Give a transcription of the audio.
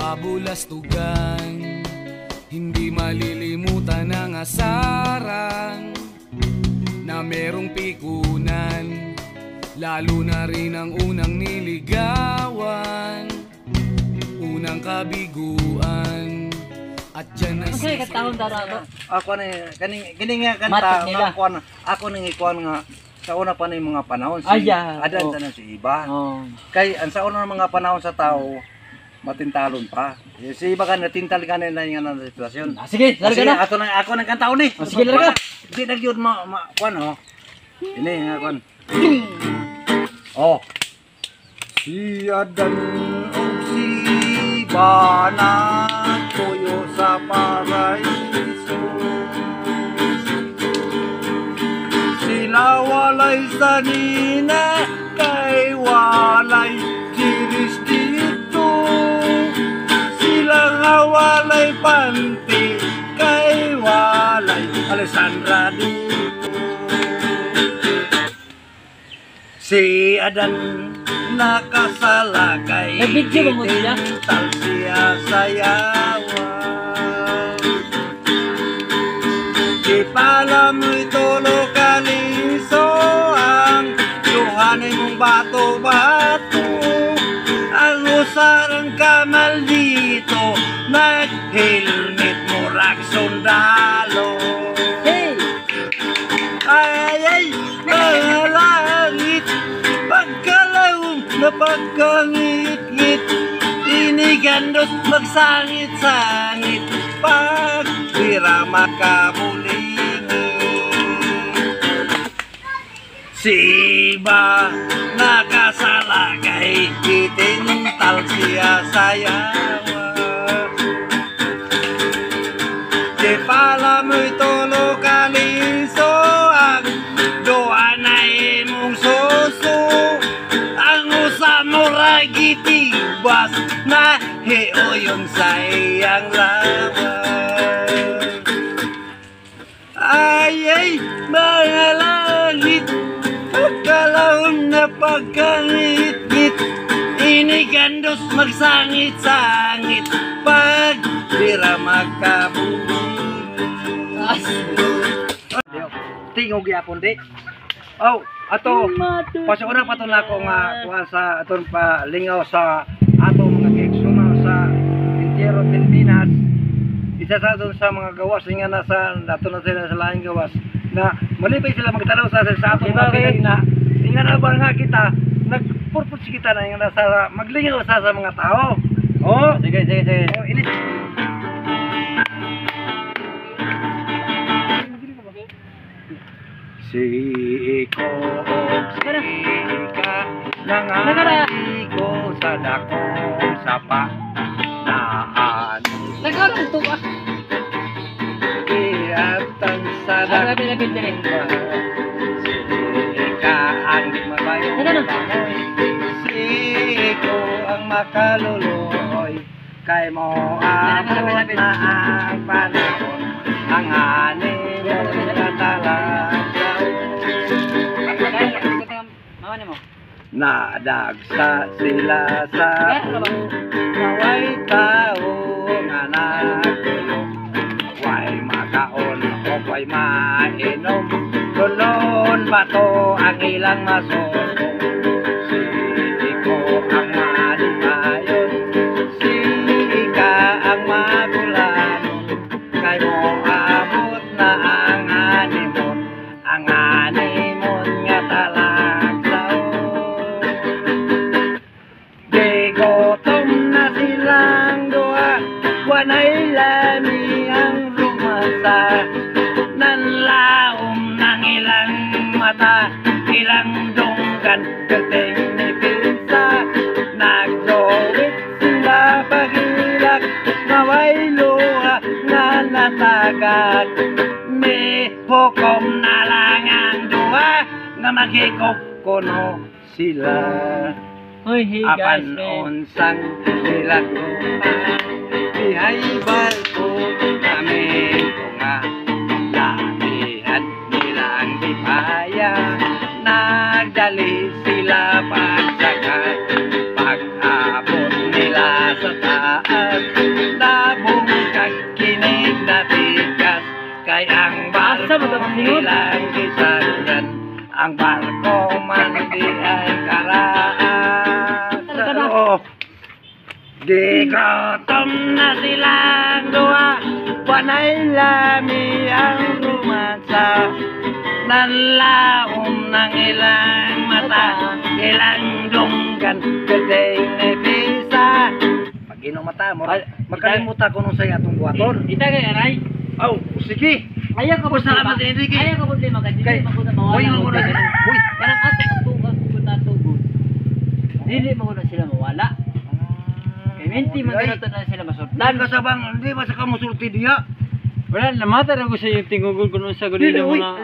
kabulastugan. Hindi malilimutan ang asaran na merong pikunan, lalo na rin ang unang niligawan, unang kabiguan. At dyan na Kasi katahon dara Ako na kini nga kanta nga kuan ako nang ikuan nga sa una pa ni mga panahon si adan na si iba. Kay ang sa una mga panahon sa tao matintalon pa. Si iba kan natintal ka na nga na sitwasyon. Sige, larga na. Ako nang kanta ni. Sige, larga. Di na gyud kuan Ini nga kuan. Si adan si Bana tuyo sa paraiso, sila walay sanina kay walay diris dito, sila nga walay panty kay walay Alessandra dito. Si Adan nakasalakay tal siya sayawan, di pala mo'y tulo kaliso ang luhanay mong bato-bato, ang usarang kamal dito nag-helmet mo rak sundalo. Ay, mga langit pagkalawang na pagkangit-ngit, inigandos magsangit-sangit pag dirama kabulingit. Si iba nakasalagay, itintal siya sayawan, di pala mo'y tulo kaliso ang doa na imong suso, ang usa mo ragitibas na hiuyon sa iyang lawan. Ay, mga langit pagkalawang na pagkangit-ngit, inigandos magsangit-sangit pag dirama kabulingit. Tingog yapon di. Ato pasura pa to nako nga kuha sa aton palingaw sa ato mga kigsunan sa Entierro Pilipinas. Isa sa doon sa mga gawas nga nasa dato na sila sa laing gawas na malipay sila magtanaw sa aton mga Pilipina. Inga na ba nga kita nagpurpose kita na nga nasa maglingaw sa mga tao. Sige. Ilit. Si iko ka nangaligo sa dakong sapa naan iatan sa dakong si ka ang mabayo si iko ang makaluluoy kay mo amot na ang panahon ang ani mo katalang nadagsa sila sa naway tao nga nagtulog, way makaon o way mainom, tulon bato ang ilang masusong. Si iko ang malimayon, si ika ang magulan, kay mo amot na ang animon nga talang gutom na silang doa, wanay lami ang rumasa, nanlaom ng ilang mata, ilang dunggan, gating ni pinsa, nagdowit sila pagilak, naway luha nga natagak, may hukom na lang ang duha, nga maghikop kuno sila. Apan onsang nilako ihay barko kami nga lamihan nilang dipaya, nagdali sila pagsakay, pag-abot nila sa taas ilang kisayan. Ang barko man di ay karaan. Di gutom na silang dua, panay lami ang rumansa. Nanlaom ng ilang mata, ilang dunggan, kadeng nebisa. Pag inom mata mo, makalimutan ko nung saya itong buhaton. Ita kay aray. Oh, sige. Ayaw ka po Salamat din, Ricky. Ayaw ka po din magkadili. Kay, Magunan uy, mawala. uy, uy. Karang ato ang tugang kunan tugod. Dili magunan sila mawala. Kay menti man Ay. ganito na sila masudlan. Lan ka sa bang, hindi ba sa kamusulti diya? Wala, namata na ko sa yung tingugol kuno sa Dili, gulila uy. mga